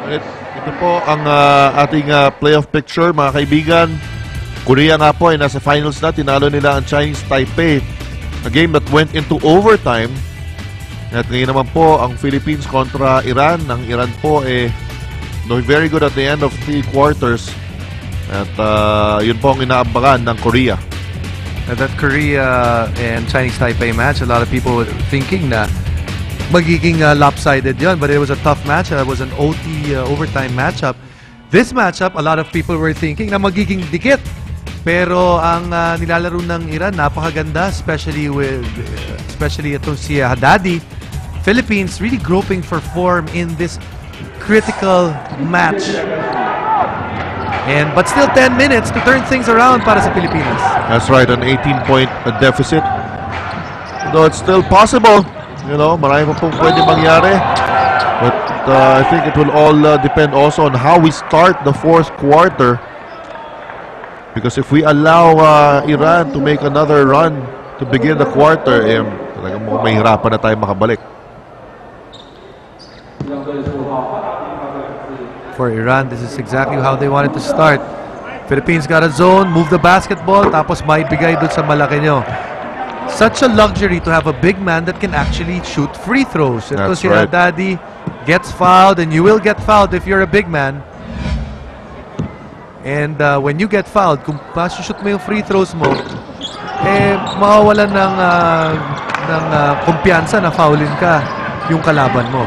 Ito po ang ating playoff picture, mga kaibigan. Korea nga po ay nasa finals na. Tinalo nila ang Chinese Taipei. A game that went into overtime. At ngayon naman po ang Philippines kontra Iran. Ang Iran po very good at the end of 3 quarters. At yun po ang inaabangan ng Korea. And that Korea and Chinese Taipei match, a lot of people were thinking na magiging lopsided yun, but it was a tough match. It was an OT overtime matchup. This matchup, a lot of people were thinking na magiging dikit. Pero ang nilalaro ng Iran, napakaganda, especially itong si Haddadi. Philippines really groping for form in this critical match. But still 10 minutes to turn things around para sa Pilipinas. That's right, an 18-point deficit. Though it's still possible. You know, marami pa pong pwede mangyari. But I think it will all depend also on how we start the 4th quarter. Because if we allow Iran to make another run to begin the quarter, talagang mahirapan na tayo makabalik. For Iran, this is exactly how they wanted to start. Philippines got a zone, move the basketball, tapos maibigay dun sa malaki nyo. Such a luxury to have a big man that can actually shoot free throws. Ito si Haddadi gets fouled, and you will get fouled if you're a big man. And when you get fouled, kung pa-shoot mo yung free throws mo, mawawalan ng kumpiyansa na foulin ka yung kalaban mo.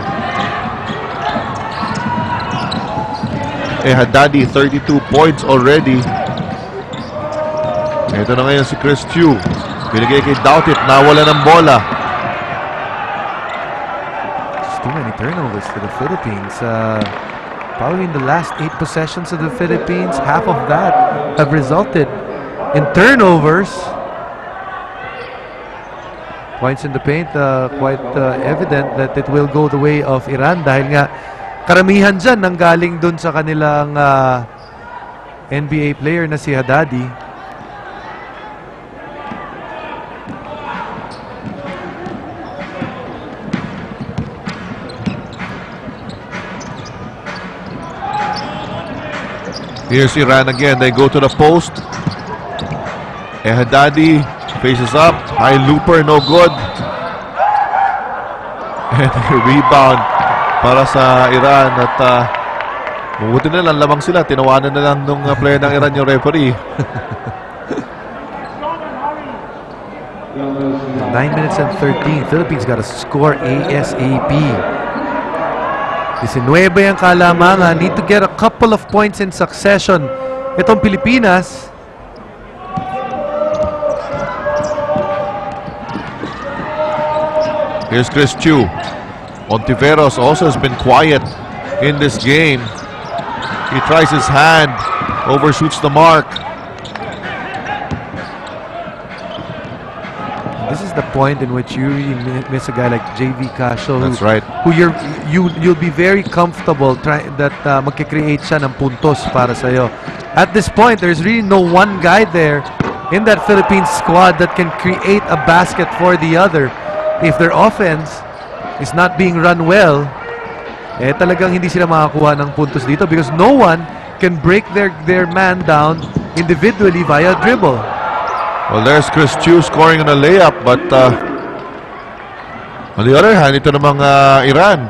Haddadi, 32 points already. Ito na ngayon si Chris Chu. Binigay kay Doughtit, nawala ng bola. There's too many turnovers for the Philippines. Probably in the last 8 possessions of the Philippines, half of that have resulted in turnovers. Points in the paint, quite evident that it will go the way of Iran dahil nga karamihan dyan nanggaling dun sa kanilang NBA player na si Haddadi. Here's Iran again. They go to the post. Haddadi faces up. High looper, no good. And rebound para sa Iran. At mabuti na lang, lamang sila. Tinawanan na lang nung player ng Iran yung referee. 9 minutes and 13. Philippines got to score ASAP. 19 ang kalamangan. Need to get a couple of points in succession. Itong Pilipinas. Here's Chris Chu. Ontiveros also has been quiet in this game. He tries his hand. Overshoots the mark. This is the point in which you really miss a guy like JV Casio. That's right. Who you'll be very comfortable that magkikreate siya ng puntos para sa'yo. At this point, there's really no one guy there in that Philippines squad that can create a basket for the other. If their offense is not being run well, talagang hindi sila makakuha ng puntos dito because no one can break their man down individually via dribble. Well, there's Chris Chu scoring on a layup, but on the other hand, ito namang Iran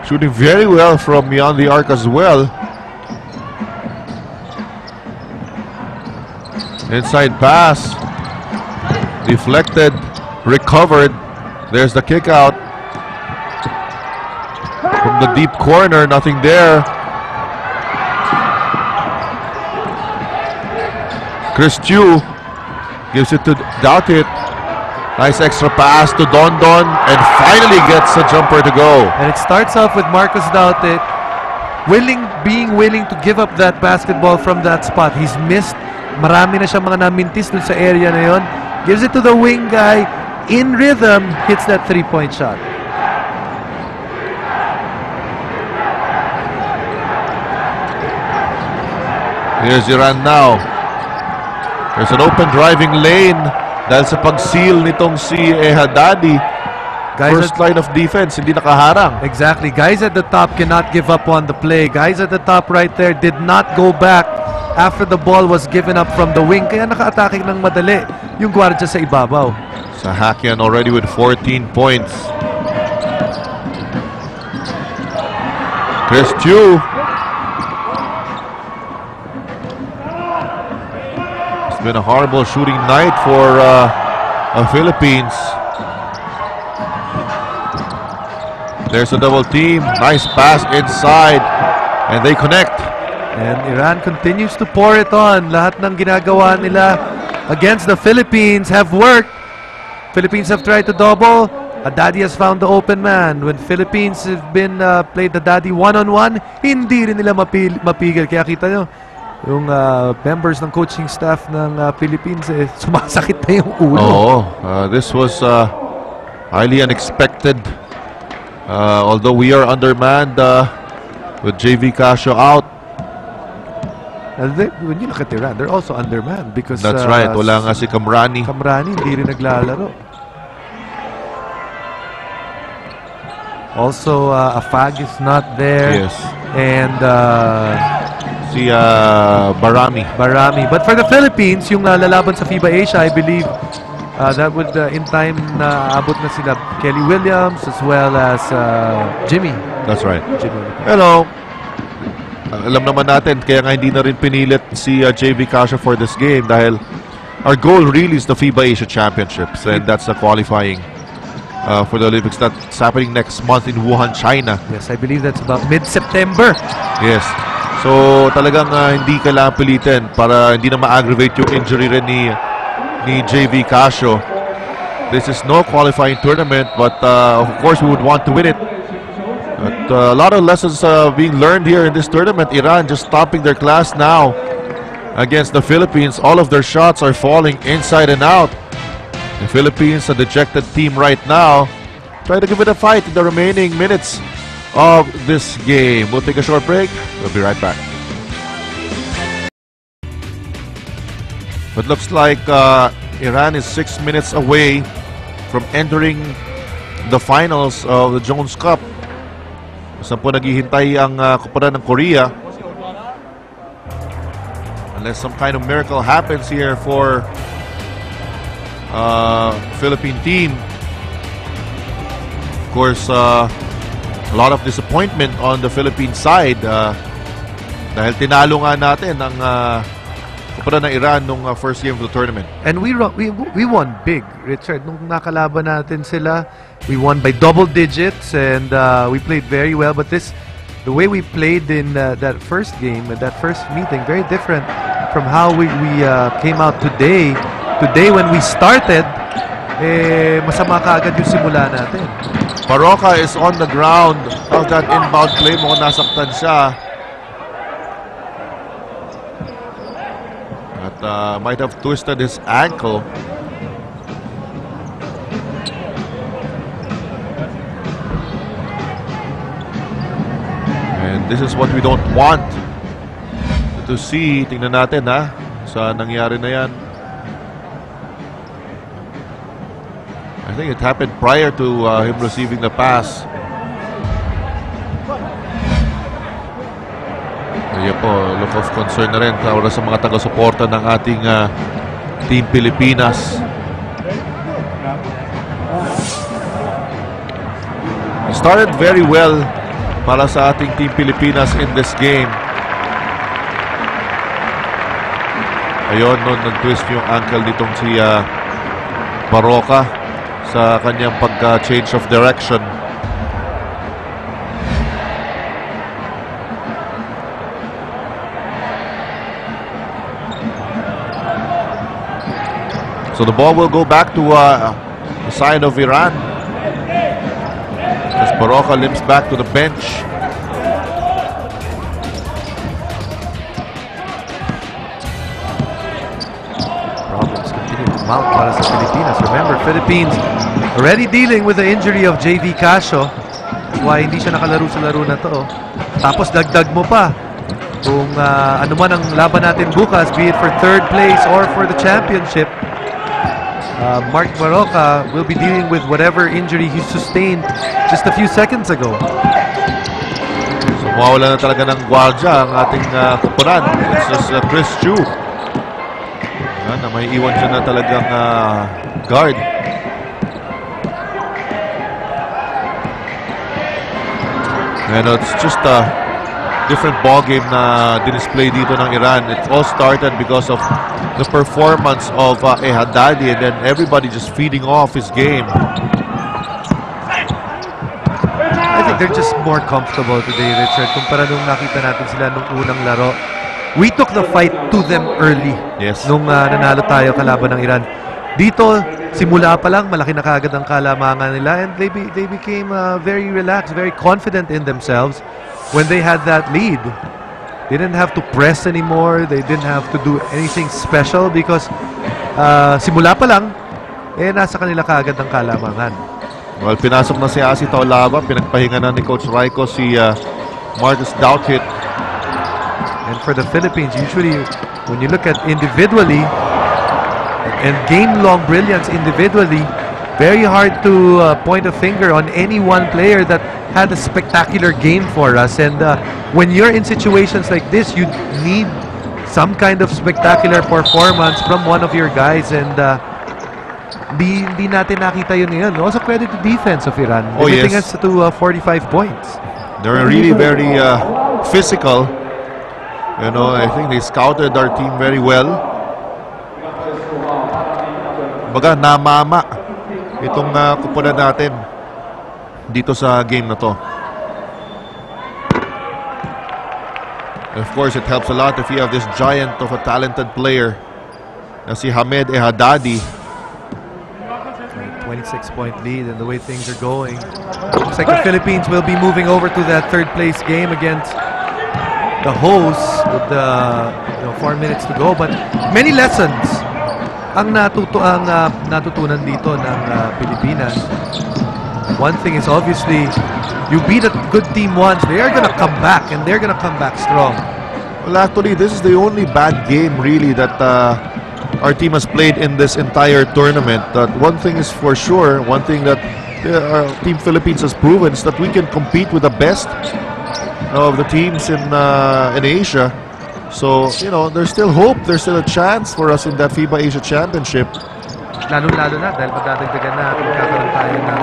shooting very well from beyond the arc as well. Inside pass, deflected, recovered. There's the kick out from the deep corner, nothing there. Chris Chu gives it to Doughtit. Nice extra pass to Dondon and finally gets a jumper to go. And it starts off with Marcus Doughtit being willing to give up that basketball from that spot. He's missed. Marami na siya mga namintis dun sa area na yon. Gives it to the wing guy. In rhythm, hits that 3-point shot. Here's Iran now. There's an open driving lane dahil sa pag-seal nitong si Haddadi. First line of defense, hindi nakaharang. Exactly. Guys at the top cannot give up on the play. Guys at the top right there did not go back after the ball was given up from the wing. Kaya naka-attacking ng madali yung gwardiya sa ibabaw. Sahakian already with 14 points. Chris Chu. It's been a horrible shooting night for Philippines. There's a double team. Nice pass inside. And they connect. And Iran continues to pour it on. Lahat ng ginagawa nila against the Philippines have worked. Philippines have tried to double. Daddy has found the open man. When Philippines have been played the Daddy one-on-one, hindi rin nila mapigil. Kaya kita nyo, yung members ng coaching staff ng Philippines, sumasakit na yung ulo. Oh, this was highly unexpected. Although we are undermanned with JV Casio out. When you look at Iran, they're also undermanned because that's right. Wala nga si Kamrani. Kamrani hindi rin naglalaro. Also, Afag is not there. Yes. And si Barami. But for the Philippines, yung lalaban sa FIBA Asia, I believe that would in time abot na sila Kelly Williams as well as Jimmy. That's right. Jimmy. Hello. Alam naman natin kaya nga hindi na rin pinilit si JV Casio for this game dahil our goal really is the FIBA Asia Championships and that's the qualifying for the Olympics that's happening next month in Wuhan, China. Yes, I believe that's about mid-September. Yes. So talagang hindi kailangan pilitin para hindi na ma-aggravate yung injury rin ni JV Casio. This is no qualifying tournament, but of course we would want to win it. But, a lot of lessons being learned here in this tournament. Iran just stopping their class now against the Philippines. All of their shots are falling inside and out. The Philippines, a dejected team right now, try to give it a fight in the remaining minutes of this game. We'll take a short break. We'll be right back. It looks like Iran is 6 minutes away from entering the finals of the Jones Cup. Saan po naghihintay ang kupunan ng Korea. Unless some kind of miracle happens here for Philippine team. Of course, a lot of disappointment on the Philippine side dahil tinalo nga natin ang kupunan ng Iran nung first game of the tournament. And we won big, Richard. Nung nakalaban natin sila, we won by double digits and we played very well. But the way we played in that first game, that first meeting, very different from how we came out today. Today, when we started, masama kaagad yung simula natin. Baroka is on the ground. Of that inbound play mo, nasaktan siya. At might have twisted his ankle. And this is what we don't want to see. Tingnan natin sa nangyari na yan. I think it happened prior to him receiving the pass. Ayan po, look of concern na rin para sa mga taga-suporta ng ating Team Pilipinas. It started very well para sa ating Team Pilipinas in this game. Ayun, nun nag-twist yung ankle nitong si Baroka sa kanyang pagka-change of direction. So the ball will go back to the side of Iran as Baroka limps back to the bench. Problems continue to mount para sa Pilipinas. Remember, Philippines already dealing with the injury of JV Casio. That's why hindi siya nakalaro sa laro na to. Tapos dagdag mo pa kung ano man ang laban natin bukas, be it for third place or for the championship. Mark Maroca will be dealing with whatever injury he sustained just a few seconds ago. So mawawala na talaga ng gwardya ang ating kupunan. This is Chris Chu. Na may iwan siya na talagang guard. And it's just a different ballgame na dinisplay dito ng Iran. It all started because of the performance of Haddadi, and then everybody just feeding off his game. I think they're just more comfortable today, Richard, kumpara nung nakita natin sila nung unang laro. We took the fight to them early. Yes. Nung nanalo tayo kalaban ng Iran. Dito, simula pa lang, malaki na kaagad ang kalamangan nila, and they became very relaxed, very confident in themselves when they had that lead. They didn't have to press anymore. They didn't have to do anything special because simula pa lang, nasa kanila kaagad ang kalamangan. Well, pinasok na si Asi Taulava. Pinagpahinga na ni Coach Raiko si Marcus Douthit. And for the Philippines, usually when you look at individually and game-long brilliance individually, very hard to point a finger on any one player that had a spectacular game for us. And when you're in situations like this, you need some kind of spectacular performance from one of your guys. And di natin nakita yun ngayon. Also credit to defense of Iran. Oh, limiting yes. us to 45 points. They're really very physical. You know, I think they scouted our team very well. Baga, namama itong kupunan natin dito sa game na to. And of course, it helps a lot if you have this giant of a talented player na si Hamed Haddadi. 26-point lead, and the way things are going, looks like the Philippines will be moving over to that third-place game against the hosts with 4 minutes to go. But many lessons ang natutunan dito ng Pilipinas. One thing is obviously, you beat a good team once, they are gonna come back, and they're gonna come back strong. Well, actually, this is the only bad game really that our team has played in this entire tournament. One thing is for sure, one thing that our Team Philippines has proven is that we can compete with the best of the teams in Asia. So, you know, there's still hope. There's still a chance for us in that FIBA Asia Championship. Lalo-lalo na dahil magdadagdagan na at magkakaroon tayo ng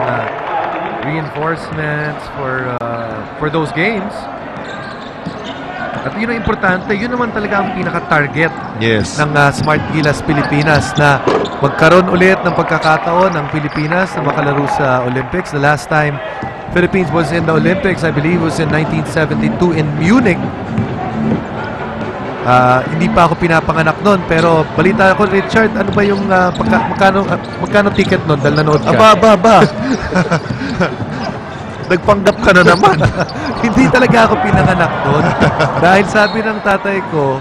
reinforcements for those games. At yun ang importante, yun naman talaga ang pinaka-target ng Smart Gilas Pilipinas, na magkaroon ulit ng pagkakataon ng Pilipinas na makalaro sa Olympics. The last time Philippines was in the Olympics, I believe, was in 1972 in Munich. Hindi pa ako pinapanganak noon, pero balita ko, Richard, ano ba yung magkano ticket noon dahil nanood ka? Aba. Nagpanggap ka na naman. Hindi talaga ako pinanganak doon. Dahil sabi ng tatay ko,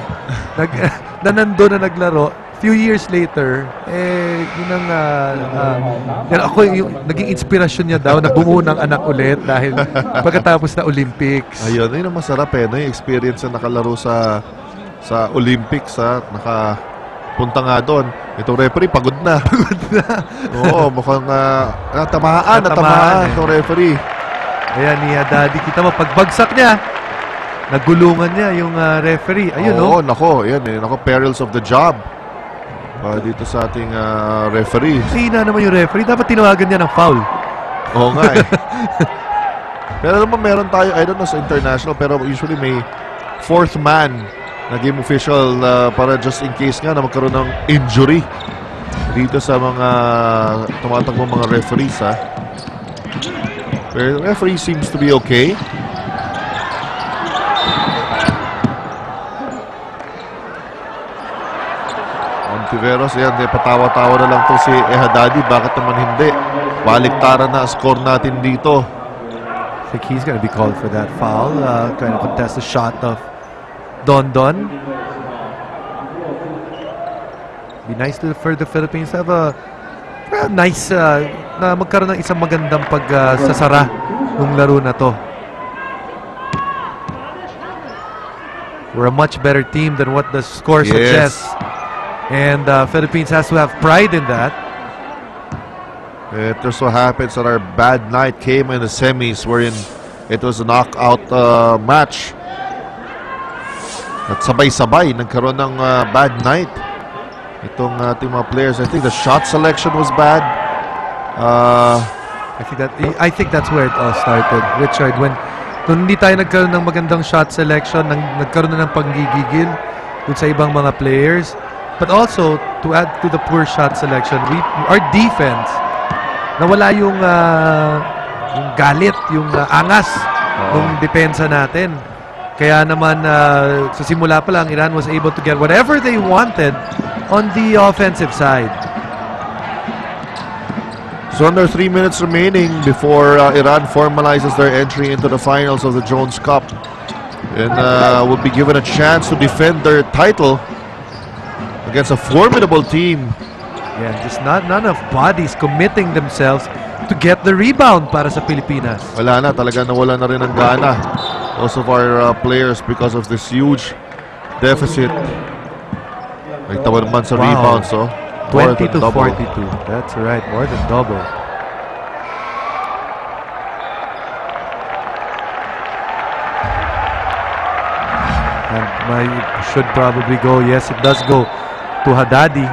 na nandun na naglaro, few years later, yun ang, ako yung naging inspirasyon niya daw na bumuo ng anak ulit dahil pagkatapos na Olympics. Ayun, yun ang masarap no? Yung experience na nakalaro sa Olympics, nakapunta nga doon. Itong referee, pagod na. Oo, mukhang natamaan itong referee. Ayan, ni Daddy, kita mo, pagbagsak niya, nagulungan niya yung referee. Ayun, Oo, nako, perils of the job. Dito sa ating referee. Sina naman yung referee, dapat tinawagan niya ng foul. Oo nga Pero naman meron tayo, I don't know sa international, pero usually may fourth man na game official para just in case nga na magkaroon ng injury dito sa mga tumatakbong mga referees, Pero the referee seems to be okay. Ontiveros, yan, patawa-tawa na lang to si Haddadi. Bakit naman hindi? Baliktaran na score natin dito. I think he's going to be called for that foul, trying to contest the shot of Don. Be nice for the Philippines to have a nice na magkaroon ng isang magandang pagsasara ng laro na to. We're a much better team than what the score suggests. And Philippines has to have pride in that. It just so happens that our bad night came in the semis, wherein it was a knockout match. At sabay-sabay, nagkaroon ng bad night itong ating mga players. I think the shot selection was bad. I think that's where it all started, Richard. When hindi tayo nagkaroon ng magandang shot selection, nagkaroon na ng panggigigil dun sa ibang mga players. But also, to add to the poor shot selection, our defense, nawala yung galit, yung angas ng depensa natin. Kaya naman, sa simula pa lang, Iran was able to get whatever they wanted on the offensive side. So under 3 minutes remaining before Iran formalizes their entry into the finals of the Jones Cup, and will be given a chance to defend their title against a formidable team. Yeah, just not enough bodies committing themselves to get the rebound para sa Pilipinas. Wala na, talaga nawala na rin ang gana. Most of our players because of this huge deficit. Nagtawa naman sa rebounds, so 20 to 42. That's right, more than double. And should probably go. Yes, it does go to Haddadi.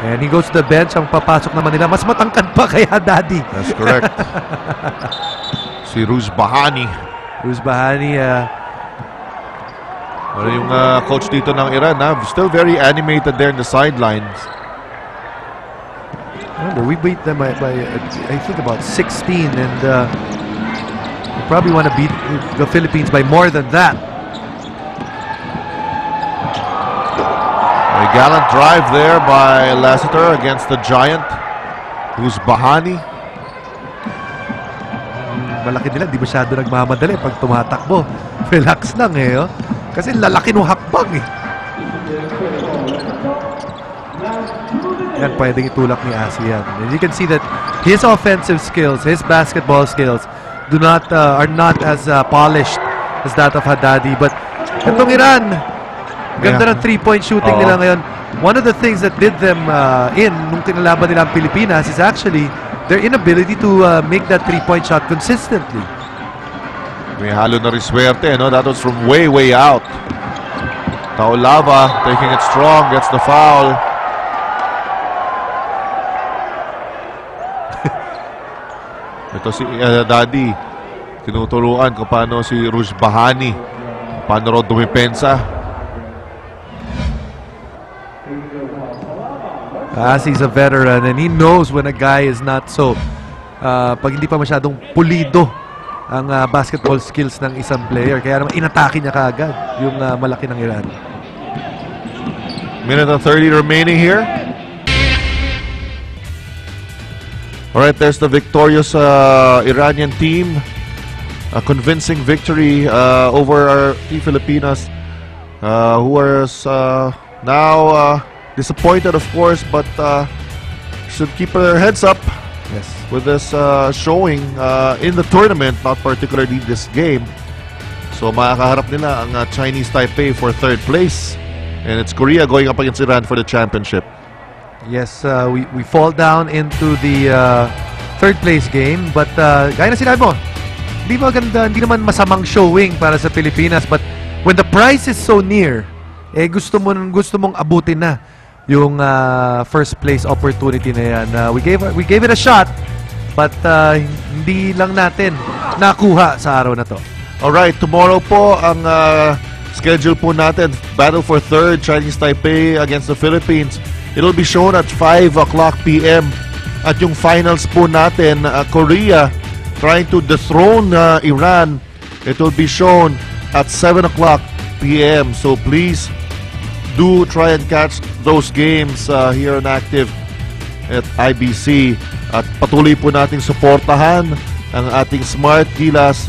And he goes to the bench. Ang papasok naman nila, mas matangkad pa kay Haddadi. That's correct. Si Ruzbahani. Yung coach dito ng Iran, still very animated there in the sidelines. Remember, we beat them by I think about 16, and we probably want to beat the Philippines by more than that. A gallant drive there by Lassiter against the giant, who's Bahani. Malaki nila, di masyado nagmamadali pag tumatakbo. Relax lang oh. Kasi lalaki ng hakbang Yan, pwedeng itulak ni ASEAN. And you can see that his offensive skills, his basketball skills, are not as polished as that of Haddadi. But itong Iran, ganda ng 3-point shooting nila ngayon. One of the things that did them nung kinalaban nila ang Pilipinas is actually their inability to make that 3-point shot consistently. May halo na rin swerte, no? That was from way, way out. Taolava taking it strong, gets the foul. Ito si Daddy, tinuturuan kung paano si Ruzbahani, paano raw dumipensa. He's a veteran and he knows when a guy is not so pag hindi pa masyadong pulido ang basketball skills ng isang player. Kaya naman inatake niya kaagad yung malaki ng Iran. Minute and 30 remaining here. Alright, there's the victorious Iranian team. A convincing victory over our team Pilipinas, who are now disappointed, of course, but should keep their heads up. Yes. With this showing in the tournament, not particularly this game. So makakaharap nila ang Chinese Taipei for 3rd place. And it's Korea going up against Iran for the championship. Yes, we fall down into the 3rd place game. But gaya na sinabi mo, hindi maganda, hindi naman masamang showing para sa Pilipinas. But when the prize is so near, gusto mong abutin na yung first place opportunity na yan. We gave it a shot, but hindi lang natin nakuha sa araw na to. Alright, tomorrow po ang schedule po natin, battle for 3rd, Chinese Taipei against the Philippines. It'll be shown at 5 o'clock p.m. At yung finals po natin, Korea trying to dethrone Iran, it will be shown at 7 o'clock p.m. So please do try and catch those games here on Active at IBC. At patuloy po nating suportahan ang ating Smart Gilas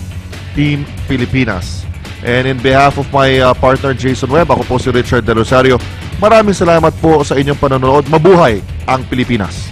Team Pilipinas. And in behalf of my partner Jason Webb, ako po si Richard De Rosario. Maraming salamat po sa inyong panonood. Mabuhay ang Pilipinas!